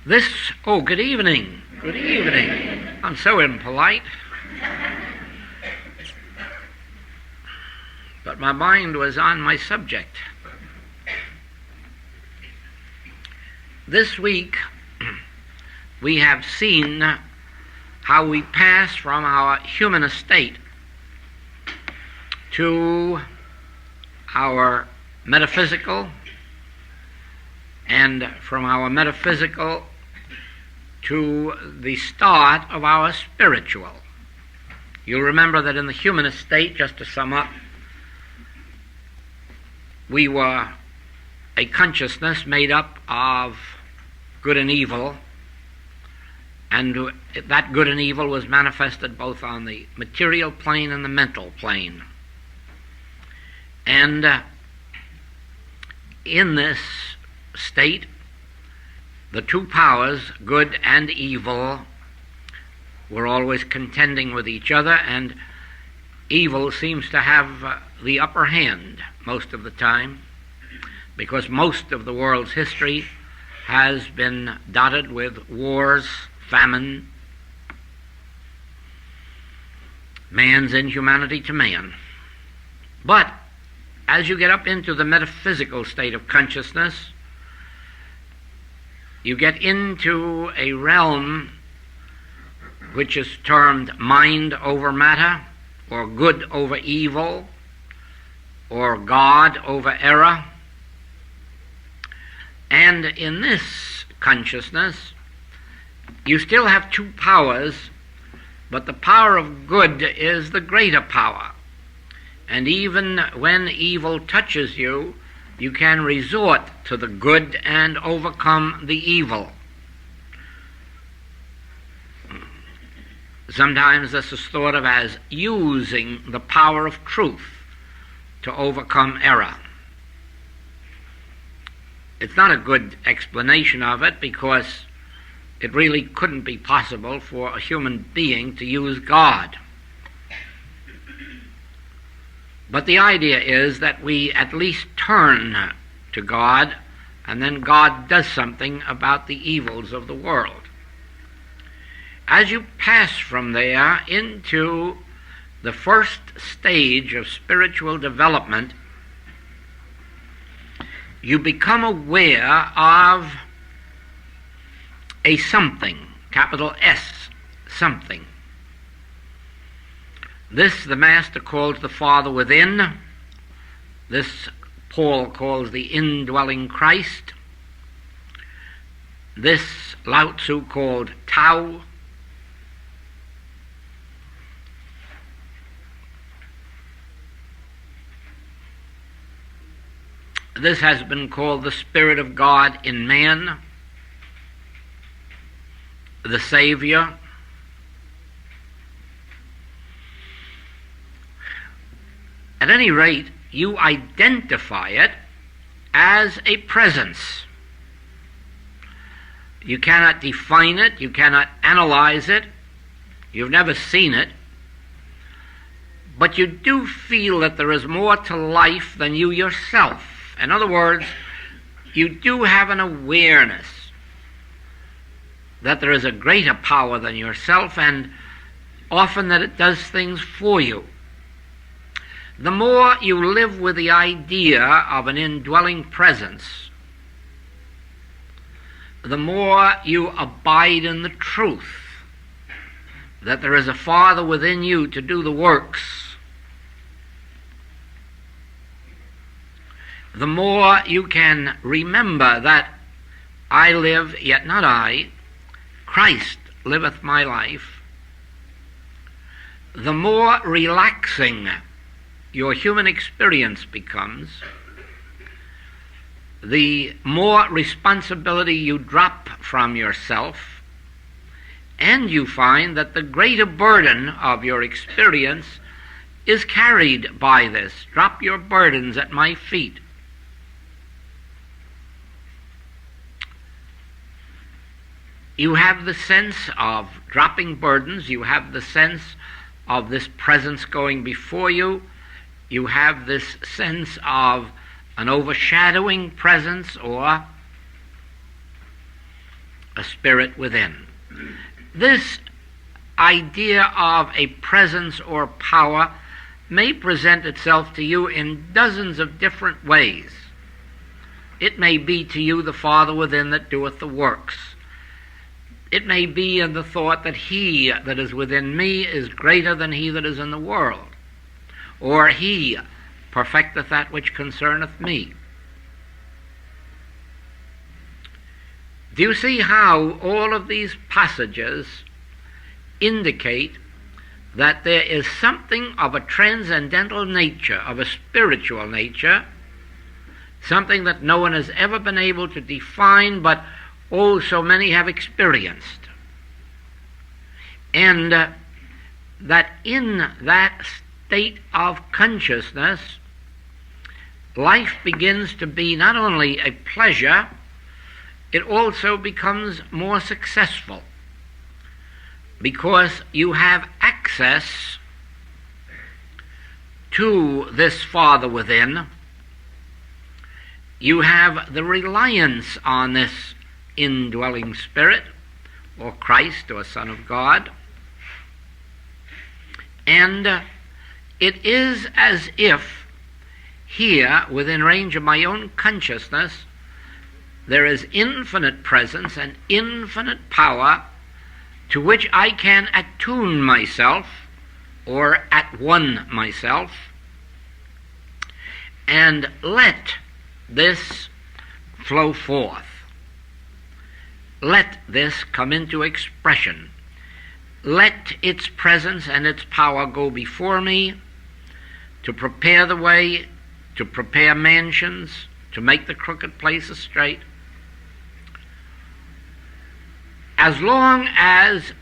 Good evening. Good evening. I'm so impolite. But my mind was on my subject. This week, we have seen how we pass from our human estate to our metaphysical, and from our metaphysical to the start of our spiritual. You'll remember that in the human estate, just to sum up, we were a consciousness made up of good and evil, and that good and evil was manifested both on the material plane and the mental plane. And in this state, the two powers, good and evil, were always contending with each other, and evil seems to have the upper hand most of the time, because most of the world's history has been dotted with wars, famine, man's inhumanity to man. But as you get up into the metaphysical state of consciousness, you get into a realm which is termed mind over matter, or good over evil, or God over error. And in this consciousness, you still have two powers, but the power of good is the greater power. And even when evil touches you, you can resort to the good and overcome the evil. Sometimes this is thought of as using the power of truth to overcome error. It's not a good explanation of it, because it really couldn't be possible for a human being to use God. But the idea is that we at least turn to God, and then God does something about the evils of the world. As you pass from there into the first stage of spiritual development, you become aware of a something, capital S, something. This the Master calls the Father within. This Paul calls the indwelling Christ. This Lao Tzu called Tao. This has been called the Spirit of God in man, the Savior. At any rate, you identify it as a presence. You cannot define it, you cannot analyze it, you've never seen it, but you do feel that there is more to life than you yourself. In other words, you do have an awareness that there is a greater power than yourself, and often that it does things for you. The more you live with the idea of an indwelling presence, the more you abide in the truth that there is a Father within you to do the works, the more you can remember that I live, yet not I, Christ liveth my life, the more relaxing your human experience becomes, the more responsibility you drop from yourself, and you find that the greater burden of your experience is carried by this. Drop your burdens at my feet. You have the sense of dropping burdens, you have the sense of this presence going before you, you have this sense of an overshadowing presence, or a spirit within. This idea of a presence or power may present itself to you in dozens of different ways. It may be to you the Father within that doeth the works. It may be in the thought that he that is within me is greater than he that is in the world, or he perfecteth that which concerneth me. Do you see how all of these passages indicate that there is something of a transcendental nature, of a spiritual nature, something that no one has ever been able to define, but oh, so many have experienced. And that in that state of consciousness, life begins to be not only a pleasure, it also becomes more successful, because you have access to this Father within. You have the reliance on this indwelling Spirit, or Christ, or Son of God. And it is as if here, within range of my own consciousness, there is infinite presence and infinite power to which I can attune myself, or at one myself, and let this flow forth. Let this come into expression. Let its presence and its power go before me to prepare the way, to prepare mansions, to make the crooked places straight. As long as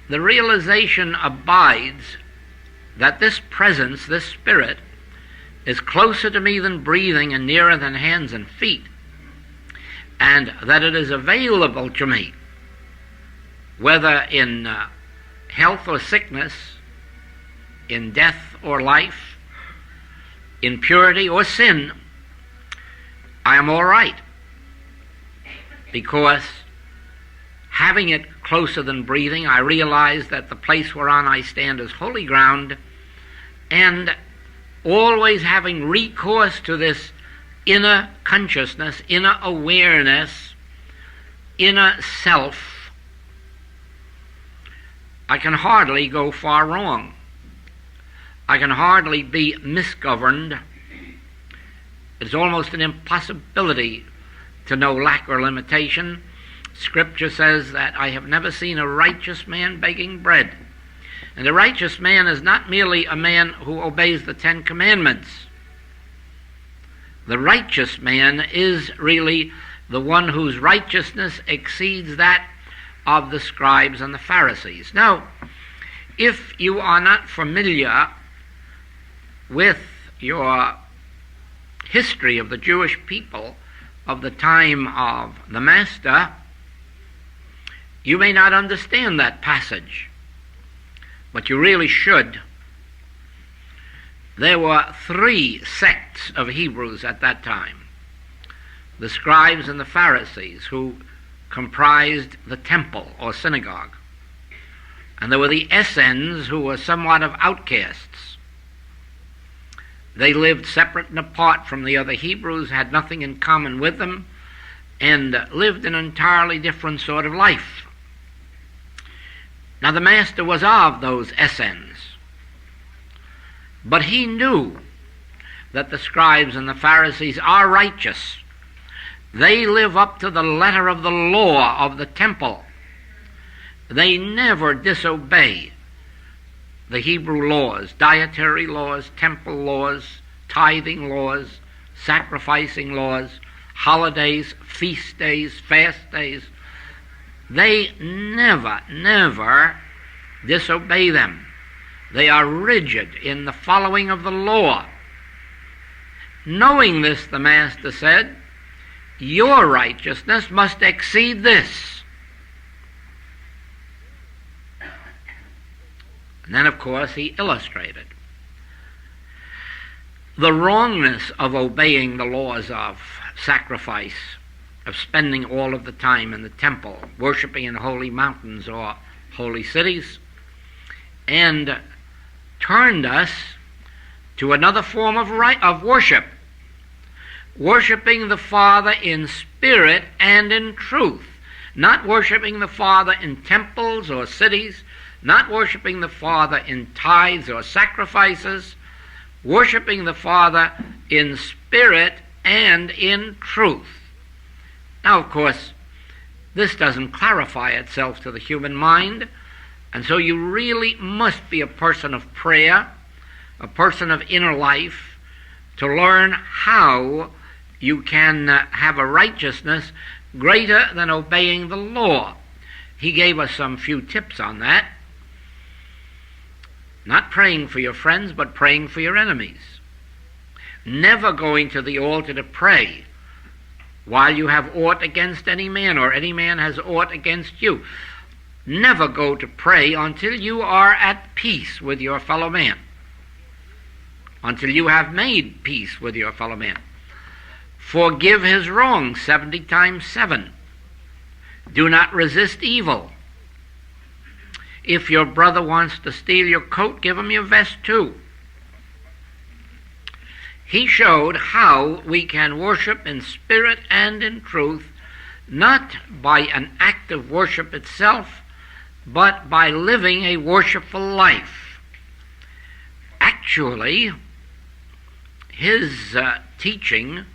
the realization abides that this presence, this Spirit, is closer to me than breathing and nearer than hands and feet, and that it is available to me, whether in health or sickness, in death or life, in purity or sin, I am all right, because having it closer than breathing, I realize that the place whereon I stand is holy ground, and always having recourse to this inner consciousness, inner awareness, inner self, I can hardly go far wrong. I can hardly be misgoverned. It's almost an impossibility to know lack or limitation. Scripture says that I have never seen a righteous man begging bread. And a righteous man is not merely a man who obeys the 10 Commandments. The righteous man is really the one whose righteousness exceeds that of the scribes and the Pharisees. Now, if you are not familiar with your history of the Jewish people of the time of the Master, you may not understand that passage, but you really should. There were 3 sects of Hebrews at that time: the scribes and the Pharisees, who comprised the temple or synagogue, and there were the Essenes, who were somewhat of outcasts. They lived separate and apart from the other Hebrews, had nothing in common with them, and lived an entirely different sort of life. Now, the Master was of those Essenes, but he knew that the scribes and the Pharisees are righteous. They live up to the letter of the law of the temple. They never disobey the Hebrew laws, dietary laws, temple laws, tithing laws, sacrificing laws, holidays, feast days, fast days. They never disobey them. They are rigid in the following of the law. Knowing this, the Master said, your righteousness must exceed this. And then, of course, he illustrated the wrongness of obeying the laws of sacrifice of spending all of the time in the temple, worshiping in holy mountains or holy cities, and turned us to another form of worship, worshiping the Father in spirit and in truth, not worshiping the Father in temples or cities, not worshiping the Father in tithes or sacrifices, worshiping the Father in spirit and in truth. Now, of course, this doesn't clarify itself to the human mind, and so you really must be a person of prayer, a person of inner life, to learn how you can have a righteousness greater than obeying the law. He gave us some few tips on that. Not praying for your friends, but praying for your enemies. Never going to the altar to pray while you have aught against any man, or any man has aught against you. Never go to pray until you are at peace with your fellow man, until you have made peace with your fellow man. Forgive his wrongs 70 times 7. Do not resist evil. If your brother wants to steal your coat, give him your vest too. He showed how we can worship in spirit and in truth, not by an act of worship itself, but by living a worshipful life. Actually, his teaching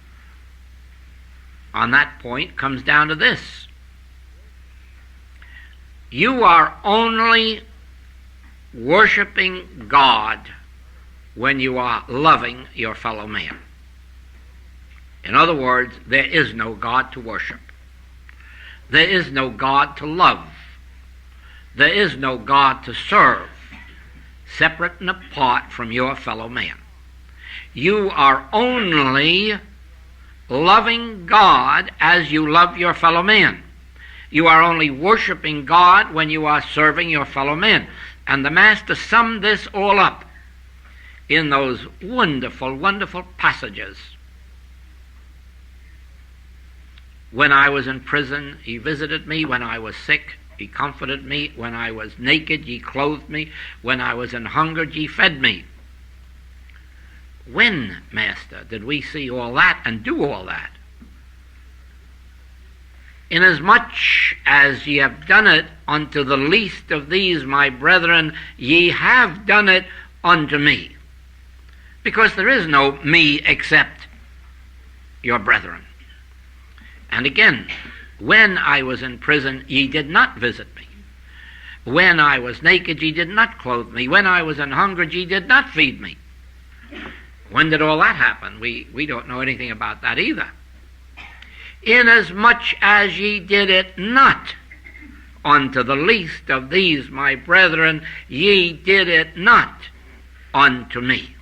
on that point comes down to this: you are only worshiping God when you are loving your fellow man. In other words, there is no God to worship. There is no God to love. There is no God to serve, separate and apart from your fellow man. You are only loving God as you love your fellow man. You are only worshiping God when you are serving your fellow man. And the Master summed this all up in those wonderful, wonderful passages. When I was in prison, he visited me. When I was sick, he comforted me. When I was naked, he clothed me. When I was in hunger, he fed me. When, Master, did we see all that and do all that? Inasmuch as ye have done it unto the least of these my brethren, ye have done it unto me. Because there is no me except your brethren. And again, when I was in prison, ye did not visit me. When I was naked, ye did not clothe me. When I was in hunger, ye did not feed me. When did all that happen? We don't know anything about that either. Inasmuch as ye did it not unto the least of these my brethren, ye did it not unto me.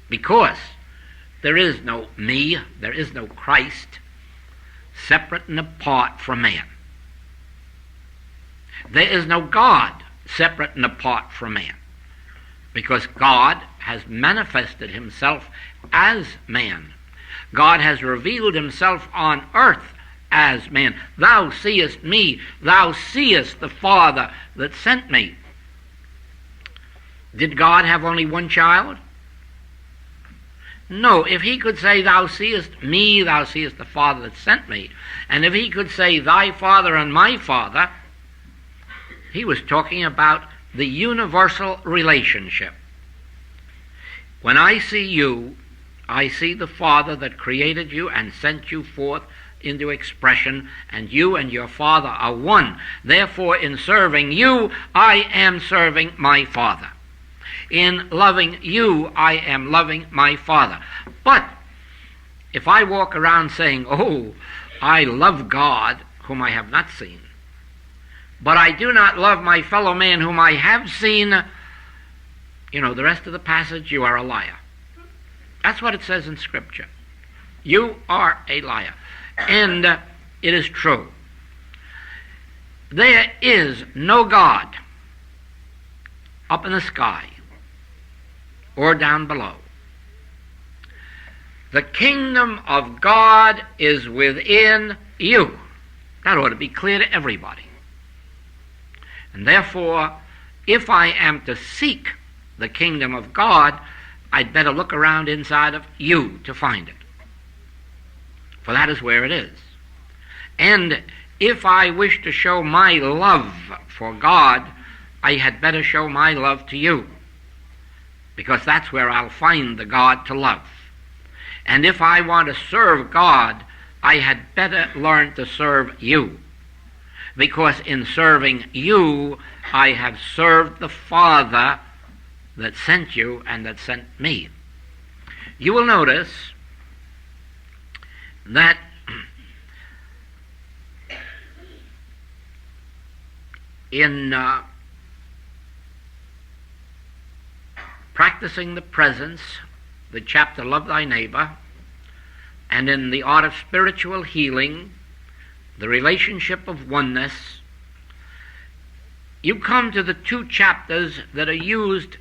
Because there is no me, there is no Christ, separate and apart from man. There is no God separate and apart from man, because God has manifested himself as man. God has revealed himself on earth as man. Thou seest me, thou seest the Father that sent me. Did God have only one child? No. If he could say, thou seest me, thou seest the Father that sent me, and if he could say, thy Father and my Father, he was talking about the universal relationship. When I see you, I see the Father that created you and sent you forth into expression, and you and your Father are one. Therefore, in serving you, I am serving my Father. In loving you, I am loving my Father. But if I walk around saying, oh, I love God whom I have not seen, but I do not love my fellow man whom I have seen, you know, the rest of the passage, you are a liar. That's what it says in Scripture. You are a liar. And it is true. There is no God up in the sky or down below. The kingdom of God is within you. That ought to be clear to everybody. And therefore, if I am to seek the kingdom of God, I'd better look around inside of you to find it. For that is where it is. And if I wish to show my love for God, I had better show my love to you, because that's where I'll find the God to love. And if I want to serve God, I had better learn to serve you, because in serving you, I have served the Father that sent you and that sent me. You will notice that in practicing the presence, the chapter Love Thy Neighbor, and in the art of spiritual healing, the relationship of oneness, you come to the two chapters that are used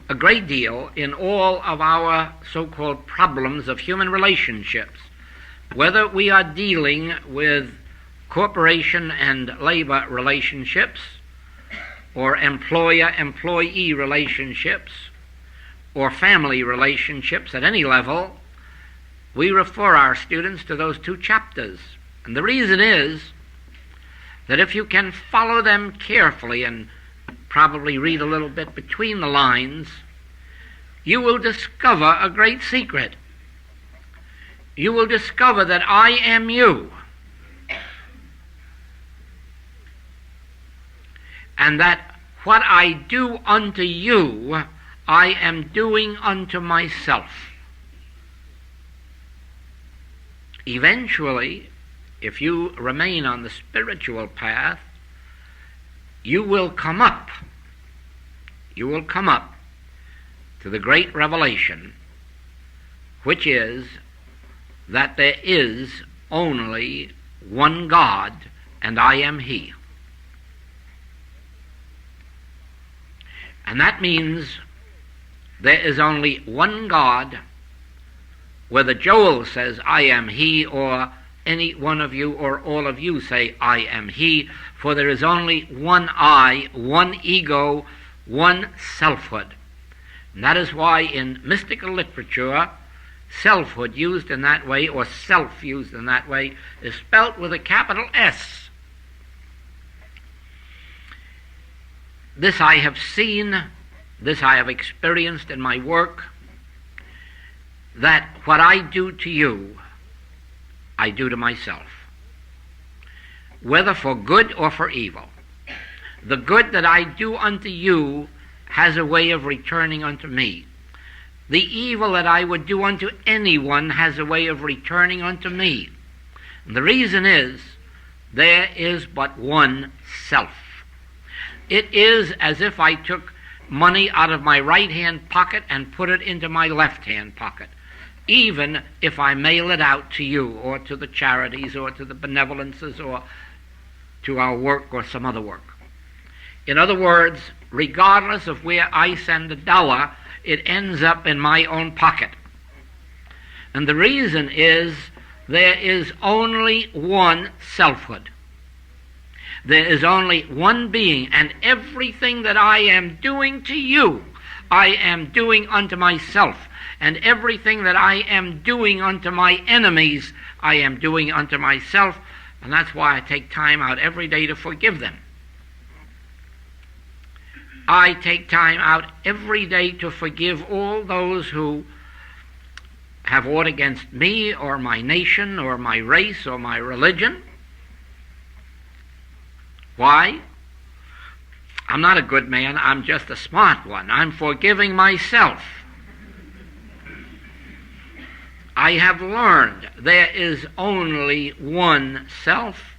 a great deal in all of our so-called problems of human relationships, whether we are dealing with corporation and labor relationships, or employer-employee relationships, or family relationships at any level. We refer our students to those two chapters. And the reason is that if you can follow them carefully and probably read a little bit between the lines, you will discover a great secret. You will discover that I am you, and that what I do unto you, I am doing unto myself. Eventually, if you remain on the spiritual path, you will come up. You will come up to the great revelation, which is that there is only one God, and I am He. And that means there is only one God, whether Joel says, I am He, or any one of you or all of you say, I am He, for there is only one I, one ego, one selfhood. And that is why in mystical literature, selfhood used in that way, or self used in that way, is spelt with a capital S. This I have seen, this I have experienced in my work, that what I do to you, I do to myself, whether for good or for evil. The good that I do unto you has a way of returning unto me. The evil that I would do unto anyone has a way of returning unto me. And the reason is, there is but one self. It is as if I took money out of my right-hand pocket and put it into my left-hand pocket, even if I mail it out to you or to the charities or to the benevolences or to our work or some other work. In other words, regardless of where I send $1, it ends up in my own pocket. And the reason is there is only one selfhood. There is only one being, and everything that I am doing to you, I am doing unto myself. And everything that I am doing unto my enemies, I am doing unto myself. And that's why I take time out every day to forgive them. I take time out every day to forgive all those who have aught against me or my nation or my race or my religion. Why? I'm not a good man, I'm just a smart one. I'm forgiving myself. I have learned there is only one self.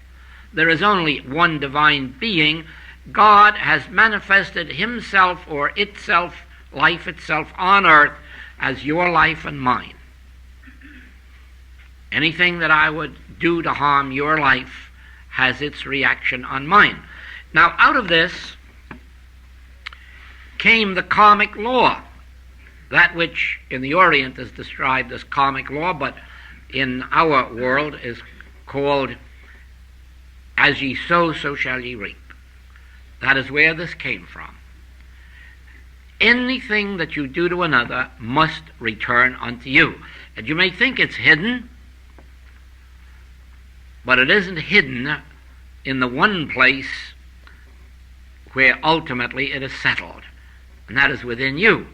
There is only one divine being. God has manifested himself or itself, life itself on earth as your life and mine. Anything that I would do to harm your life has its reaction on mine. Now, out of this came the karmic law. that which in the Orient is described as karmic law, but in our world is called as ye sow, so shall ye reap. That is where this came from. Anything that you do to another must return unto you. And you may think it's hidden, but it isn't hidden in the one place where ultimately it is settled, and that is within you.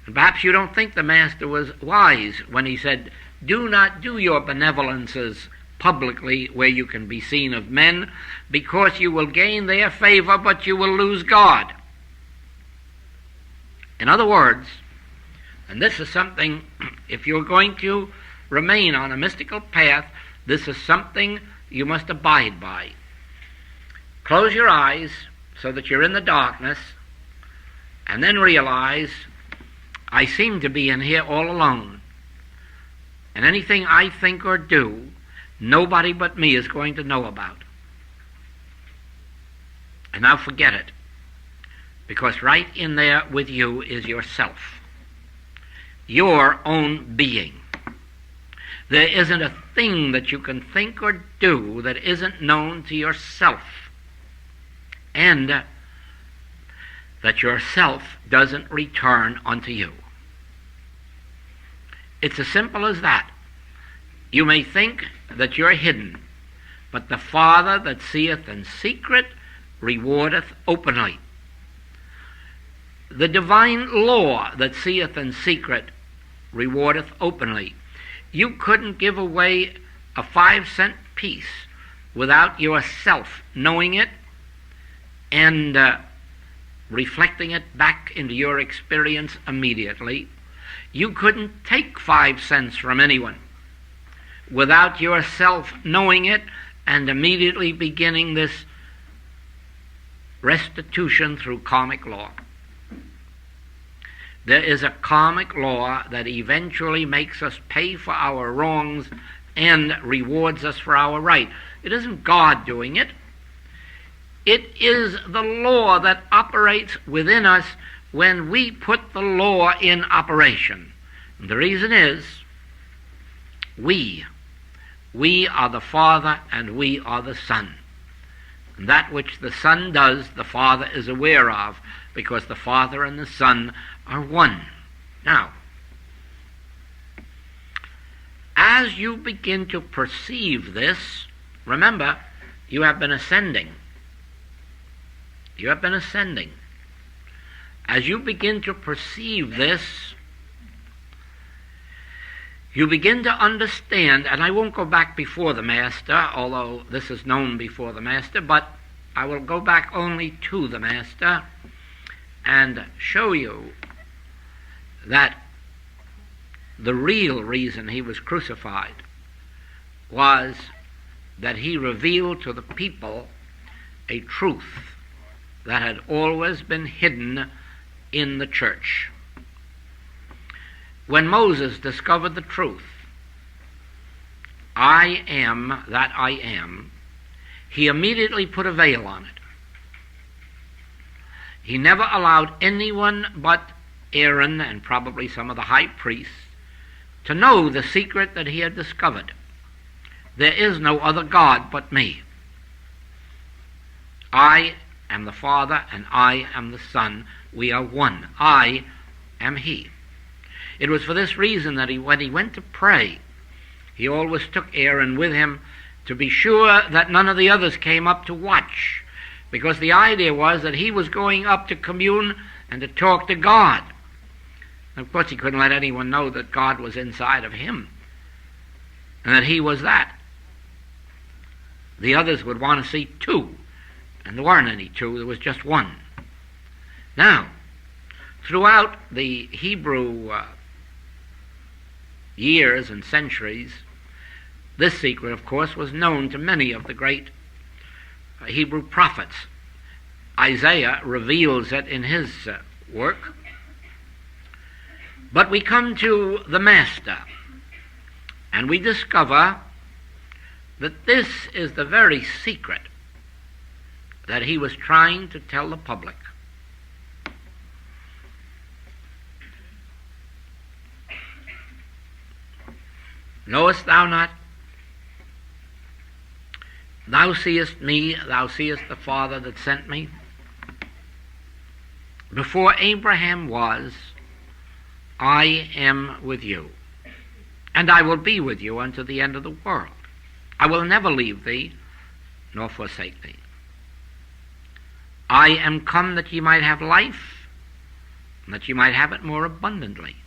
And perhaps you don't think the Master was wise when he said, do not do your benevolences publicly where you can be seen of men, because you will gain their favor, but you will lose God. In other words, and this is something, if you're going to remain on a mystical path, this is something you must abide by. Close your eyes so that you're in the darkness, and then realize, I seem to be in here all alone. And anything I think or do, nobody but me is going to know about. And now forget it, because right in there with you is yourself, your own being. There isn't a thing that you can think or do that isn't known to yourself, and that yourself doesn't return unto you. It's as simple as that. You may think that you're hidden, but the Father that seeth in secret rewardeth openly. The divine law that seeth in secret rewardeth openly. You couldn't give away a 5-cent piece without yourself knowing it and reflecting it back into your experience immediately. You couldn't take 5 cents from anyone without yourself knowing it and immediately beginning this restitution through karmic law. There is a karmic law that eventually makes us pay for our wrongs and rewards us for our right. It isn't God doing it. It is the law that operates within us when we put the law in operation. And the reason is, we are the Father and we are the Son. And that which the Son does, the Father is aware of, because the Father and the Son are one. Now, as you begin to perceive this, remember, you have been ascending. You have been ascending. As you begin to perceive this, you begin to understand, and I won't go back before the Master, although this is known before the Master, but I will go back only to the Master and show you that the real reason he was crucified was that he revealed to the people a truth that had always been hidden in the church. When Moses discovered the truth, I am that I am, he immediately put a veil on it. He never allowed anyone but Aaron and probably some of the high priests to know the secret that he had discovered. There is no other God but me. I am the Father and I am the Son. We are one. I am he. It was for this reason that when he went to pray, he always took Aaron with him to be sure that none of the others came up to watch, because the idea was that he was going up to commune and to talk to God. And of course, he couldn't let anyone know that God was inside of him and that he was that. The others would want to see two, and there weren't any two, there was just one. Now, throughout the Hebrew years and centuries, this secret, of course, was known to many of the great Hebrew prophets. Isaiah reveals it in his work. But we come to the Master, and we discover that this is the very secret that he was trying to tell the public. Knowest thou not? Thou seest me, thou seest the Father that sent me. Before Abraham was, I am with you, and I will be with you unto the end of the world. I will never leave thee, nor forsake thee. I am come that ye might have life, and that ye might have it more abundantly.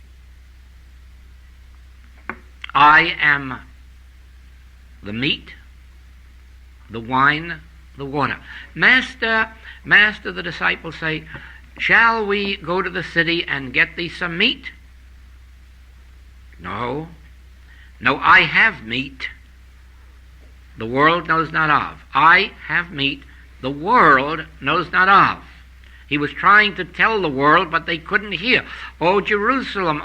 I am the meat, the wine, the water. Master, the disciples say, shall we go to the city and get thee some meat? No, I have meat the world knows not of. I have meat the world knows not of. He was trying to tell the world, but they couldn't hear. O Jerusalem,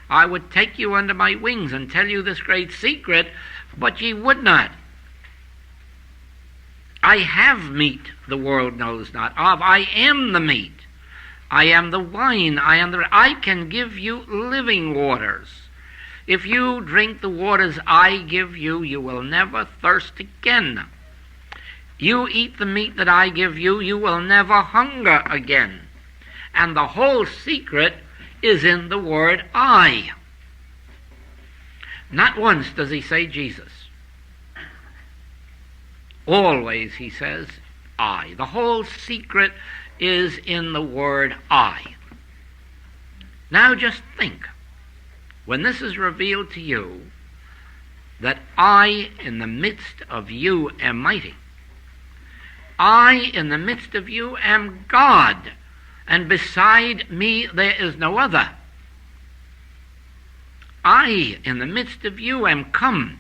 I would take you under my wings and tell you this great secret, but ye would not. I have meat the world knows not of. I am the meat. I am the wine. I can give you living waters. If you drink the waters I give you, you will never thirst again. You eat the meat that I give you, you will never hunger again. And the whole secret is in the word I. Not once does he say Jesus. Always he says I. The whole secret is in the word I. Now just think, when this is revealed to you, that I in the midst of you am mighty. I in the midst of you am God, and beside me there is no other. I in the midst of you am come,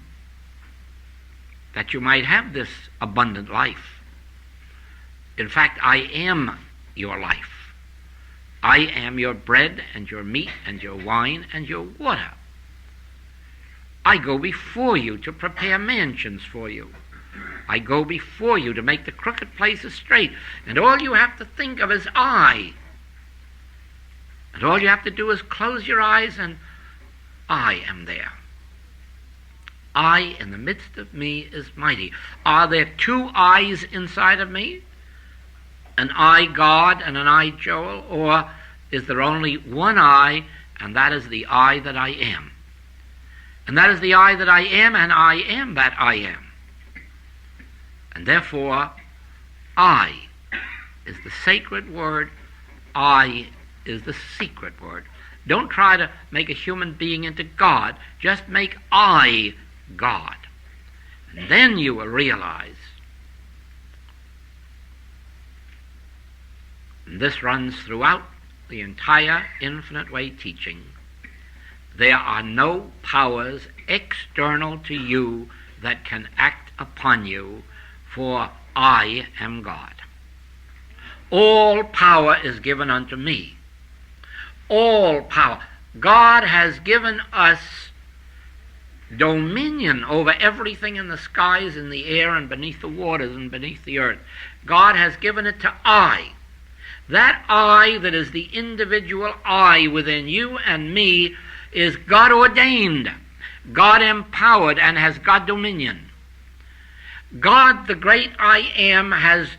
that you might have this abundant life. In fact, I am your life. I am your bread and your meat and your wine and your water. I go before you to prepare mansions for you. I go before you to make the crooked places straight. And all you have to think of is I. And all you have to do is close your eyes and I am there. I in the midst of me is mighty. Are there two I's inside of me? An I God and an I Joel? Or is there only one I, and that is the I that I am? And that is the I that I am, and I am that I am. And therefore, I is the sacred word. I is the secret word. Don't try to make a human being into God. Just make I God. And then you will realize, and this runs throughout the entire Infinite Way teaching, there are no powers external to you that can act upon you, for I am God. All power is given unto me. All power. God has given us dominion over everything in the skies, in the air, and beneath the waters, and beneath the earth. God has given it to I. That I that is the individual I within you and me is God ordained, God empowered, and has God dominion. God, the great I am, has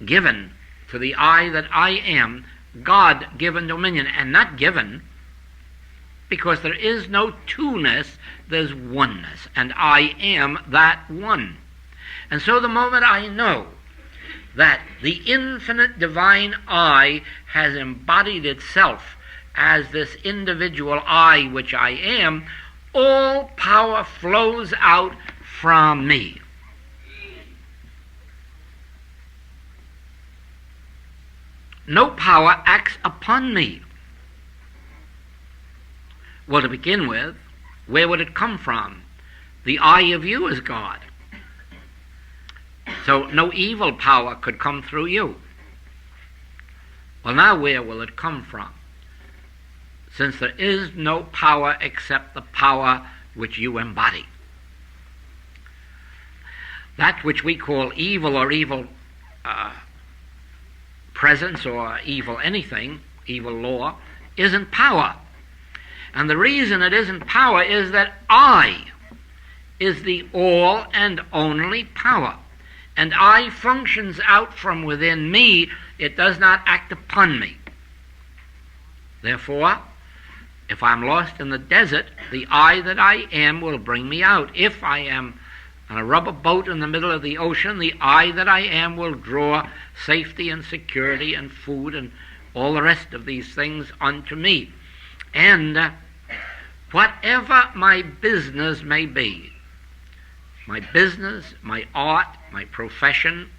given to the I that I am God-given dominion, and not given because there is no two-ness, there's oneness, and I am that one. And so the moment I know that the infinite divine I has embodied itself as this individual I which I am, all power flows out from me. No power acts upon me. Well, to begin with, where would it come from? The I of you is God. So no evil power could come through you. Well, now where will it come from? Since there is no power except the power which you embody. That which we call evil or evil presence or evil anything, evil law, isn't power. And the reason it isn't power is that I is the all and only power. And I functions out from within me. It does not act upon me. Therefore, if I'm lost in the desert, the I that I am will bring me out. If I am on a rubber boat in the middle of the ocean, the I that I am will draw safety and security and food and all the rest of these things unto me. And whatever my business may be, my business, my art, my profession,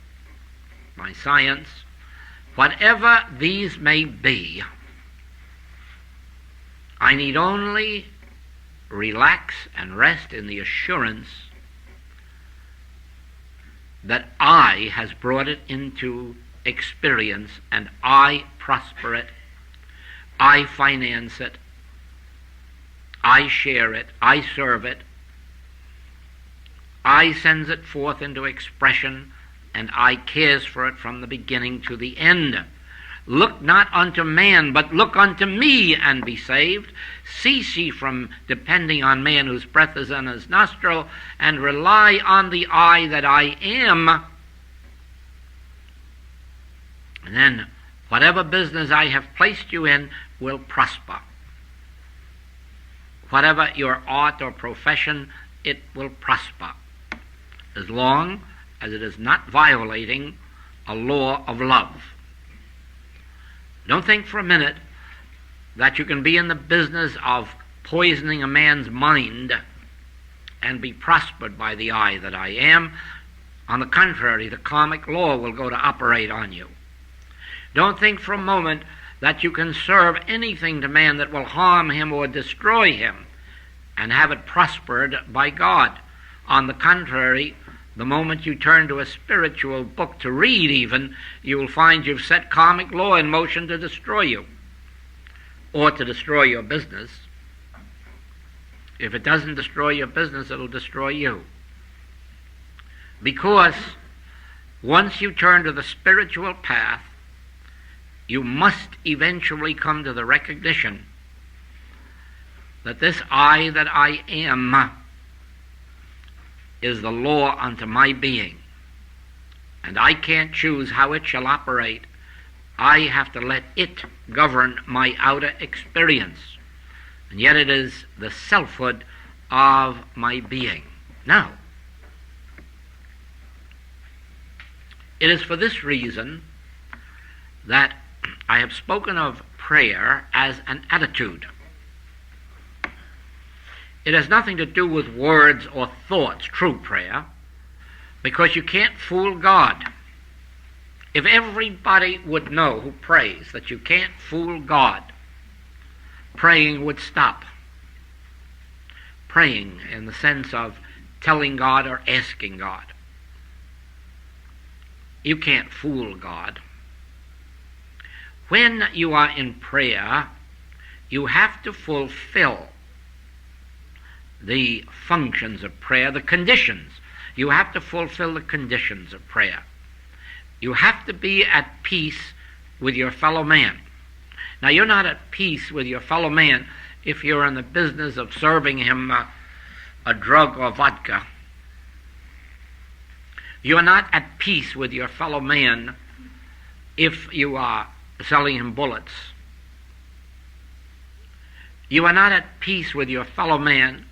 my science, whatever these may be, I need only relax and rest in the assurance that I has brought it into experience, and I prosper it, I finance it, I share it, I serve it, I sends it forth into expression, and I cares for it from the beginning to the end. Look not unto man, but look unto me and be saved. Cease ye from depending on man whose breath is in his nostril, and rely on the I that I am. And then whatever business I have placed you in will prosper. Whatever your art or profession, it will prosper, as long as it is not violating a law of love. Don't think for a minute that you can be in the business of poisoning a man's mind and be prospered by the I that I am. On the contrary, the karmic law will go to operate on you. Don't think for a moment that you can serve anything to man that will harm him or destroy him and have it prospered by God. On the contrary, the moment you turn to a spiritual book to read even, you will find you've set karmic law in motion to destroy you, or to destroy your business. If it doesn't destroy your business, it'll destroy you. Because once you turn to the spiritual path, you must eventually come to the recognition that this I that I am is the law unto my being, and I can't choose how it shall operate. I have to let it govern my outer experience, and yet it is the selfhood of my being. Now, it is for this reason that I have spoken of prayer as an attitude. It has nothing to do with words or thoughts, true prayer, because you can't fool God. If everybody would know who prays that you can't fool God, praying would stop. Praying in the sense of telling God or asking God. You can't fool God. When you are in prayer, you have to fulfill the functions of prayer, the conditions. You have to fulfill the conditions of prayer. You have to be at peace with your fellow man. Now, you're not at peace with your fellow man if you're in the business of serving him a drug or vodka. You're not at peace with your fellow man if you are selling him bullets. You are not at peace with your fellow man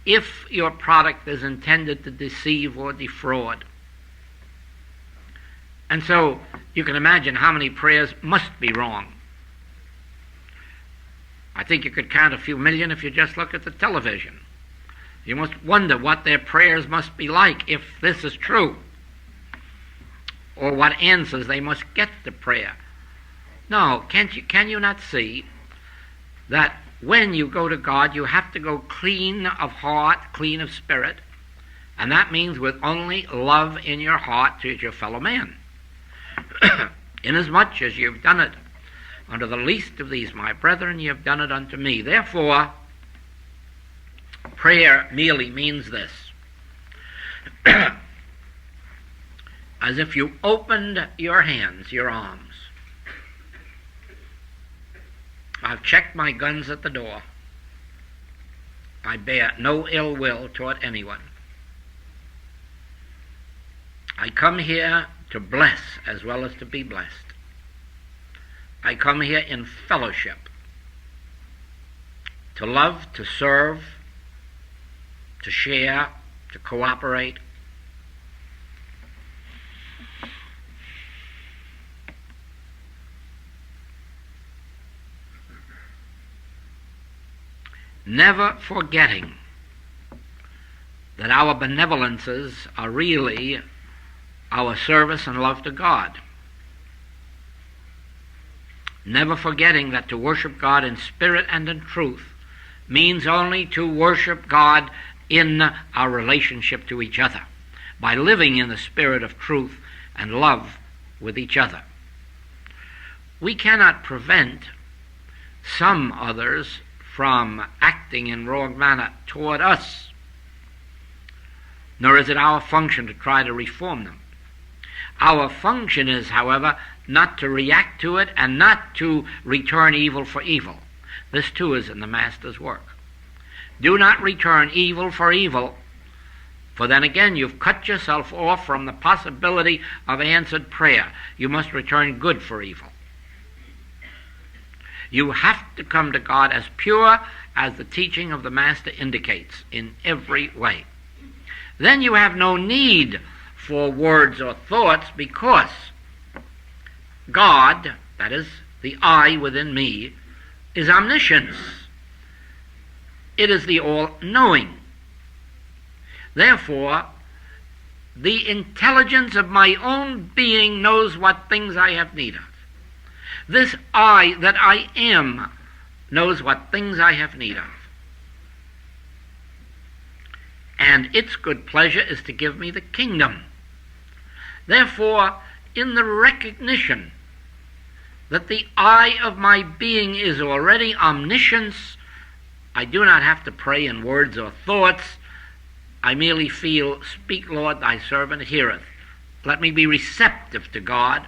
if your product is intended to deceive or defraud. And so you can imagine how many prayers must be wrong. I think you could count a few million if you just look at the television. You must wonder what their prayers must be like if this is true, or what answers they must get to prayer. No, can you not see that when you go to God, you have to go clean of heart, clean of spirit, and that means with only love in your heart to your fellow man. Inasmuch as you've done it unto the least of these, my brethren, you have done it unto me. Therefore, prayer merely means this. As if you opened your hands, your arms. I've checked my guns at the door. I bear no ill will toward anyone. I come here to bless as well as to be blessed. I come here in fellowship, to love, to serve, to share, to cooperate. Never forgetting that our benevolences are really our service and love to God. Never forgetting that to worship God in spirit and in truth means only to worship God in our relationship to each other, by living in the spirit of truth and love with each other. We cannot prevent some others from acting in wrong manner toward us, nor is it our function to try to reform them. Our function is, however, not to react to it and not to return evil for evil. This too is in the Master's work. Do not return evil for evil, for then again you've cut yourself off from the possibility of answered prayer. You must return good for evil. You have to come to God as pure as the teaching of the Master indicates in every way. Then you have no need for words or thoughts, because God, that is, the I within me, is omniscience. It is the all-knowing. Therefore, the intelligence of my own being knows what things I have need of. This I that I am knows what things I have need of. And its good pleasure is to give me the kingdom. Therefore, in the recognition that the I of my being is already omniscience, I do not have to pray in words or thoughts. I merely feel, speak, Lord, thy servant heareth. Let me be receptive to God,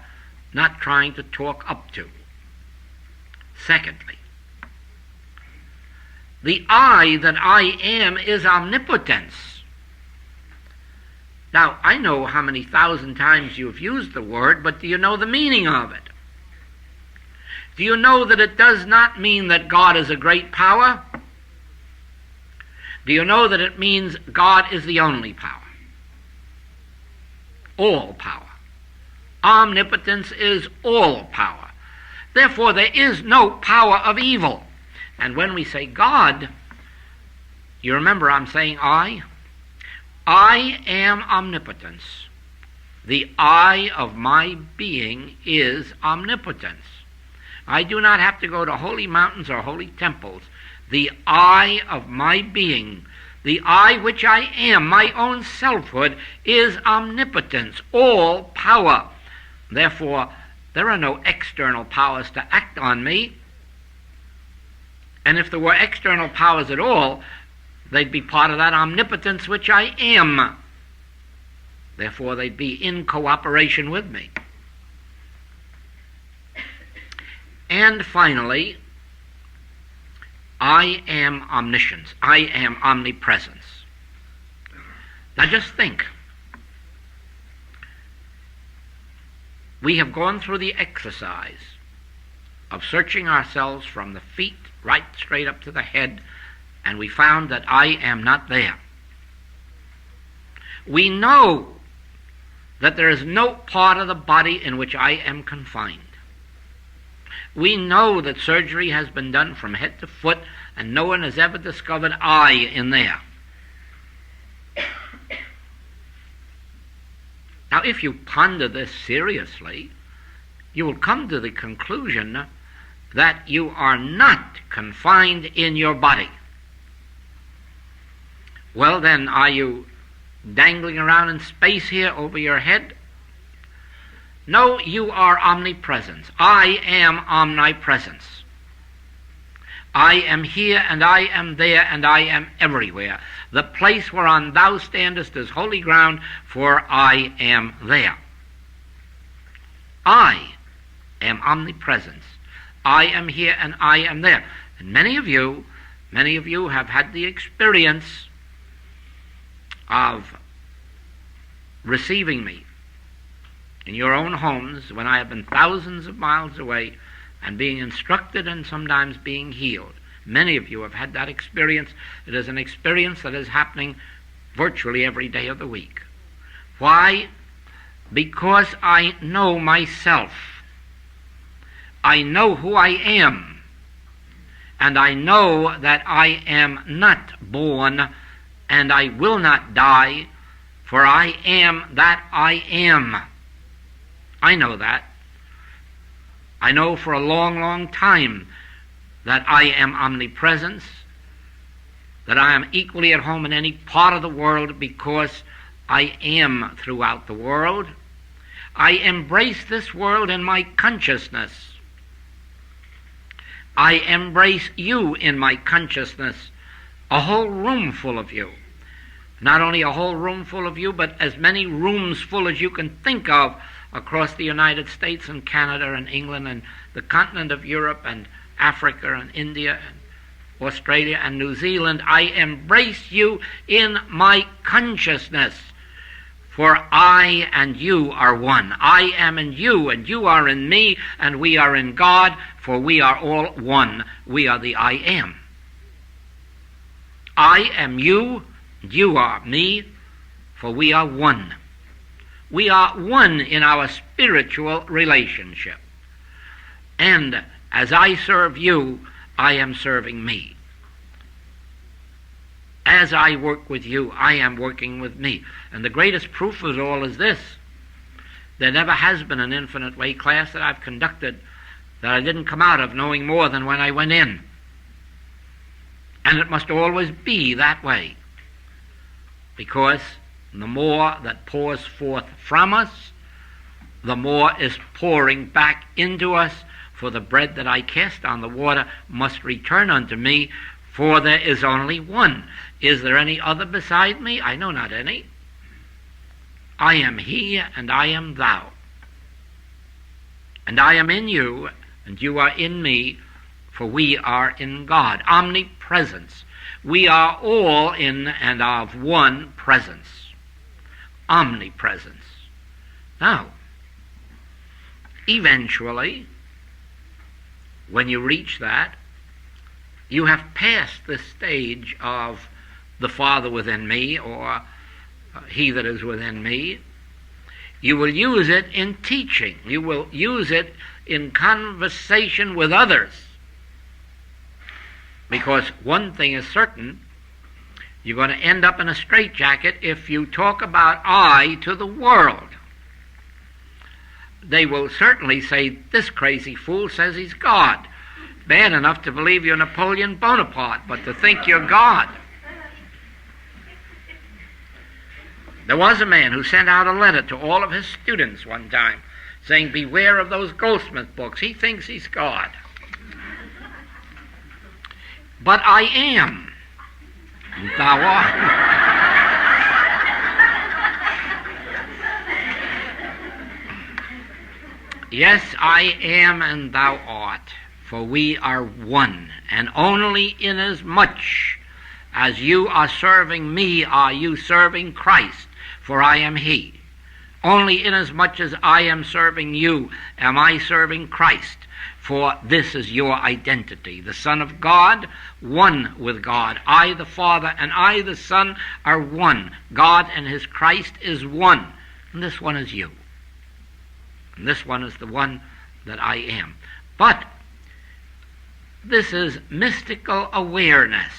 not trying to talk up to. Secondly, the I that I am is omnipotence. Now, I know how many thousand times you've used the word, but do you know the meaning of it? Do you know that it does not mean that God is a great power? Do you know that it means God is the only power? All power. Omnipotence is all power. Therefore, there is no power of evil. And when we say God, you remember I'm saying I? I am omnipotence. The I of my being is omnipotence. I do not have to go to holy mountains or holy temples. The I of my being, the I which I am, my own selfhood, is omnipotence, all power. Therefore, there are no external powers to act on me. And if there were external powers at all, they'd be part of that omnipotence which I am. Therefore, they'd be in cooperation with me. And finally, I am omniscience. I am omnipresence. Now just think. We have gone through the exercise of searching ourselves from the feet right straight up to the head, and we found that I am not there. We know that there is no part of the body in which I am confined. We know that surgery has been done from head to foot, and no one has ever discovered I in there. Now, if you ponder this seriously, you will come to the conclusion that you are not confined in your body. Well, then, are you dangling around in space here over your head? No, you are omnipresence. I am omnipresence. I am here, and I am there, and I am everywhere. The place whereon thou standest is holy ground, for I am there. I am omnipresence. I am here, and I am there. And many of you Many of you have had the experience of receiving me in your own homes when I have been thousands of miles away and being instructed and sometimes being healed. Many of you have had that experience. It is an experience that is happening virtually every day of the week. Why? Because I know myself. I know who I am. And I know that I am not born and I will not die, for I am that I am. I know that. I know for a long, long time that I am omnipresence, that I am equally at home in any part of the world because I am throughout the world. I embrace this world in my consciousness. I embrace you in my consciousness, a whole room full of you. Not only a whole room full of you, but as many rooms full as you can think of across the United States and Canada and England and the continent of Europe and Africa and India and Australia and New Zealand. I embrace you in my consciousness, for I and you are one. I am in you, and you are in me, and we are in God, for we are all one. We are the I am. I am you, and you are me, for we are one. We are one in our spiritual relationship. And as I serve you, I am serving me. As I work with you, I am working with me. And the greatest proof of it all is this. There never has been an infinite way class that I've conducted that I didn't come out of knowing more than when I went in. And it must always be that way. Because the more that pours forth from us, the more is pouring back into us. For the bread that I cast on the water must return unto me, for there is only one. Is there any other beside me? I know not any. I am he, and I am thou. And I am in you, and you are in me, for we are in God. Omnipresence. We are all in and of one presence. Omnipresence. Now, eventually, when you reach that, you have passed the stage of the Father within me, or he that is within me. You will use it in teaching. You will use it in conversation with others. Because one thing is certain, you're going to end up in a straitjacket if you talk about I to the world. They will certainly say, this crazy fool says he's God. Bad enough to believe you're Napoleon Bonaparte, but to think you're God. There was a man who sent out a letter to all of his students one time saying, beware of those Goldsmith books. He thinks he's God. But I am. Thou art. Yes, I am and thou art, for we are one, and only inasmuch as you are serving me are you serving Christ, for I am he. Only inasmuch as I am serving you am I serving Christ, for this is your identity. The Son of God, one with God. I the Father and I the Son are one. God and his Christ is one. And this one is you. And this one is the one that I am. But this is mystical awareness.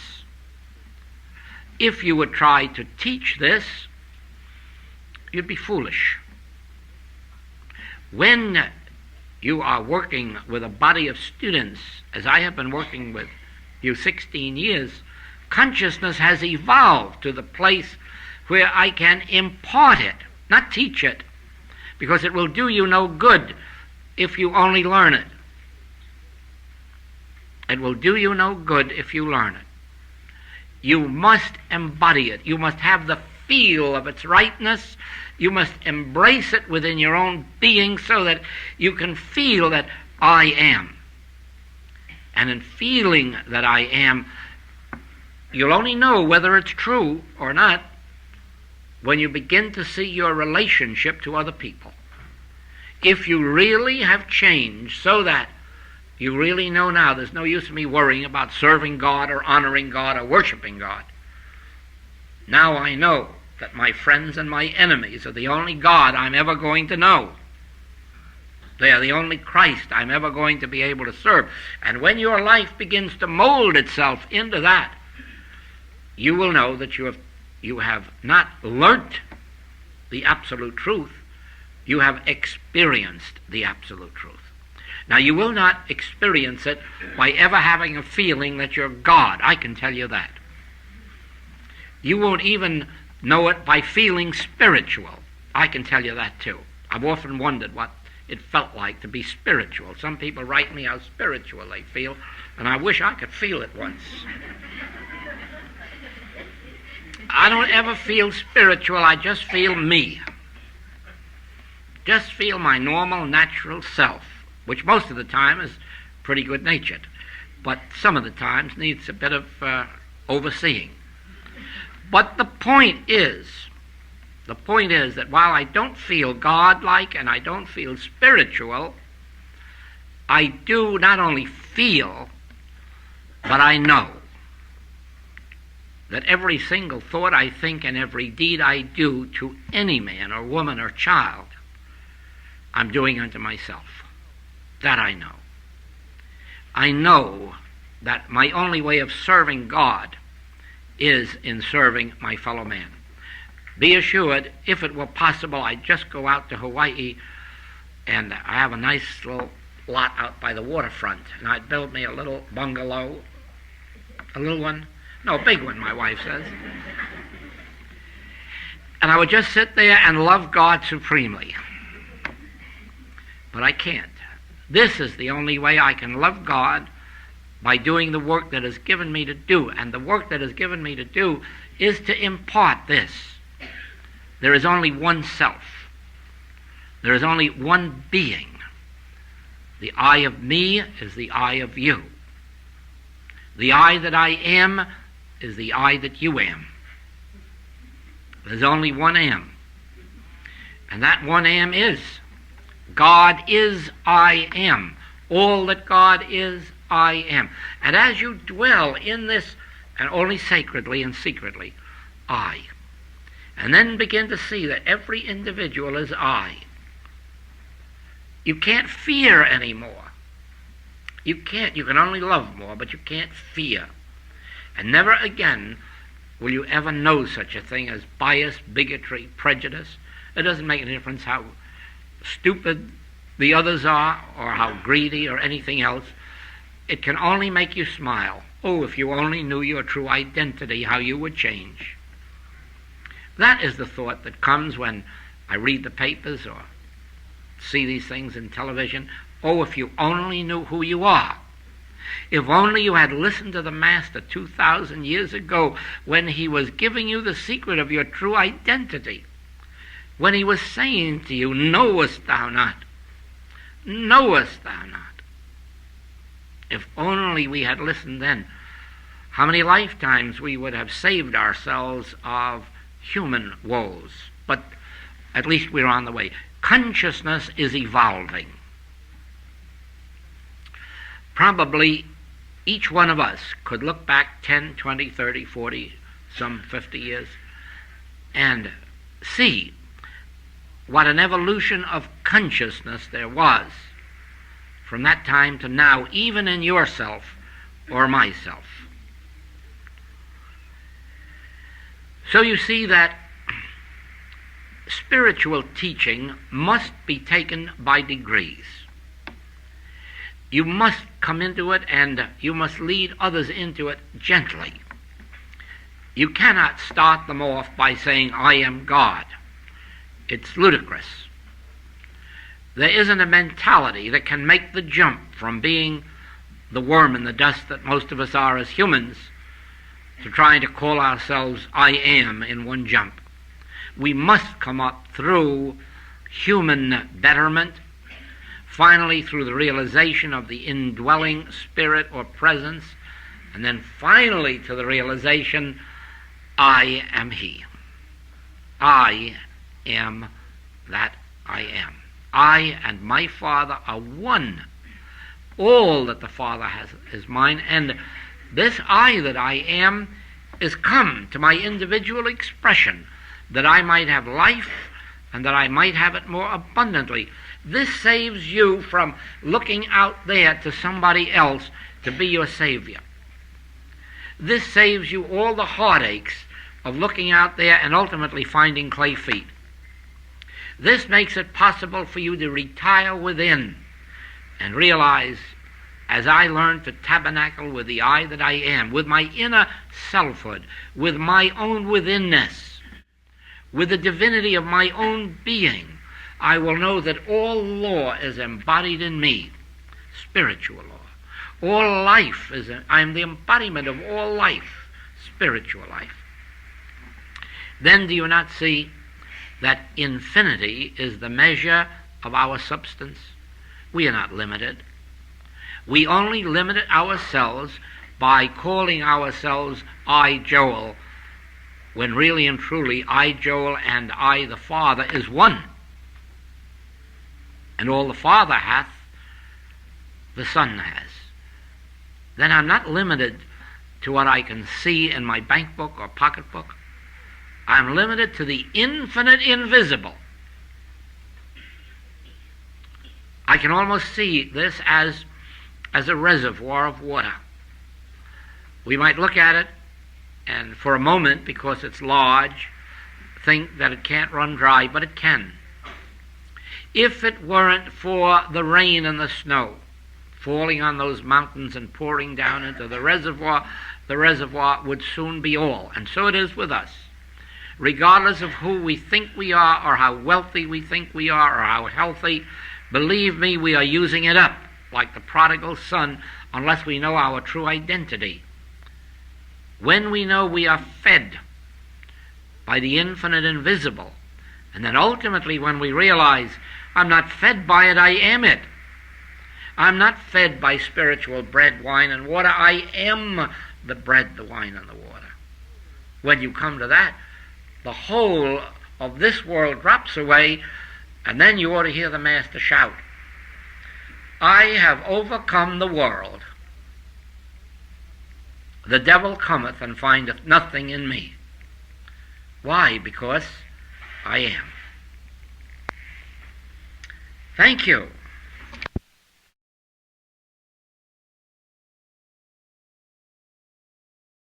If you would try to teach this, you'd be foolish. When you are working with a body of students, as I have been working with you 16 years, consciousness has evolved to the place where I can impart it, not teach it, because it will do you no good if you only learn it. It will do you no good if you learn it. You must embody it. You must have the feel of its rightness. You must embrace it within your own being so that you can feel that I am. And in feeling that I am, you'll only know whether it's true or not when you begin to see your relationship to other people. If you really have changed so that you really know now there's no use in me worrying about serving God or honoring God or worshiping God. Now I know that my friends and my enemies are the only God I'm ever going to know. They are the only Christ I'm ever going to be able to serve. And when your life begins to mold itself into that, you will know that you have not learnt the absolute truth, you have experienced the absolute truth. Now, you will not experience it by ever having a feeling that you're God. I can tell you that. You won't even know it by feeling spiritual. I can tell you that too. I've often wondered what it felt like to be spiritual. Some people write me how spiritual they feel, and I wish I could feel it once. I don't ever feel spiritual. I just feel me. Just feel my normal, natural self, which most of the time is pretty good-natured, but some of the times needs a bit of overseeing. But the point is that while I don't feel God-like and I don't feel spiritual, I do not only feel, but I know that every single thought I think and every deed I do to any man or woman or child, I'm doing unto myself. That I know. I know that my only way of serving God is in serving my fellow man. Be assured, if it were possible, I'd just go out to Hawaii, and I have a nice little lot out by the waterfront, and I'd build me a little bungalow, a little one, no, a big one, my wife says, and I would just sit there and love God supremely. But I can't. This is the only way I can love God, by doing the work that is given me to do. And the work that is given me to do is to impart this. There is only one self. There is only one being. The I of me is the I of you. The I that I am is the I that you am. There's only one am. And that one am is God is I am. All that God is, I am. And as you dwell in this, and only sacredly and secretly, I, and then begin to see that every individual is I, you can't fear anymore. You can't. You can only love more, but you can't fear. And never again will you ever know such a thing as bias, bigotry, prejudice. It doesn't make any difference how stupid the others are, or how greedy, or anything else. It can only make you smile. Oh, if you only knew your true identity, how you would change. That is the thought that comes when I read the papers or see these things in television. Oh, if you only knew who you are. If only you had listened to the Master 2,000 years ago when he was giving you the secret of your true identity. When he was saying to you, knowest thou not? Knowest thou not? If only we had listened then, how many lifetimes we would have saved ourselves of human woes. But at least we're on the way. Consciousness is evolving. Probably each one of us could look back 10, 20, 30, 40, some 50 years and see what an evolution of consciousness there was from that time to now, even in yourself or myself. So you see that spiritual teaching must be taken by degrees. You must come into it and you must lead others into it gently. You cannot start them off by saying, I am God. It's ludicrous. There isn't a mentality that can make the jump from being the worm in the dust that most of us are as humans to trying to call ourselves I am in one jump. We must come up through human betterment, finally through the realization of the indwelling spirit or presence, And then finally to the realization, I am He. I am that I am. I and my Father are one. All that the Father has is mine, and this I that I am is come to my individual expression, that I might have life and that I might have it more abundantly. This saves you from looking out there to somebody else to be your Savior. This saves you all the heartaches of looking out there and ultimately finding clay feet. This makes it possible for you to retire within and realize, as I learned to tabernacle with the I that I am, with my inner selfhood, with my own withinness, with the divinity of my own being, I will know that all law is embodied in me, spiritual law. All life I am the embodiment of all life, spiritual life. Then do you not see that infinity is the measure of our substance? We are not limited. We only limit ourselves by calling ourselves I, Joel, when really and truly I, Joel, and I, the Father, is one. And all the Father hath, the Son has. Then I'm not limited to what I can see in my bank book or pocketbook. I'm limited to the infinite invisible. I can almost see this as a reservoir of water. We might look at it and for a moment, because it's large, think that it can't run dry, but it can. If it weren't for the rain and the snow falling on those mountains and pouring down into the reservoir would soon be all. And so it is with us. Regardless of who we think we are, or how wealthy we think we are, or how healthy, believe me, we are using it up like the prodigal son, unless we know our true identity. When we know we are fed by the infinite invisible, and then ultimately when we realize, I'm not fed by it, I am it. I'm not fed by spiritual bread, wine, and water. I am the bread, the wine, and the water. When you come to that, the whole of this world drops away, and then you ought to hear the Master shout, I have overcome the world. The devil cometh and findeth nothing in me. Why? Because I am. Thank you.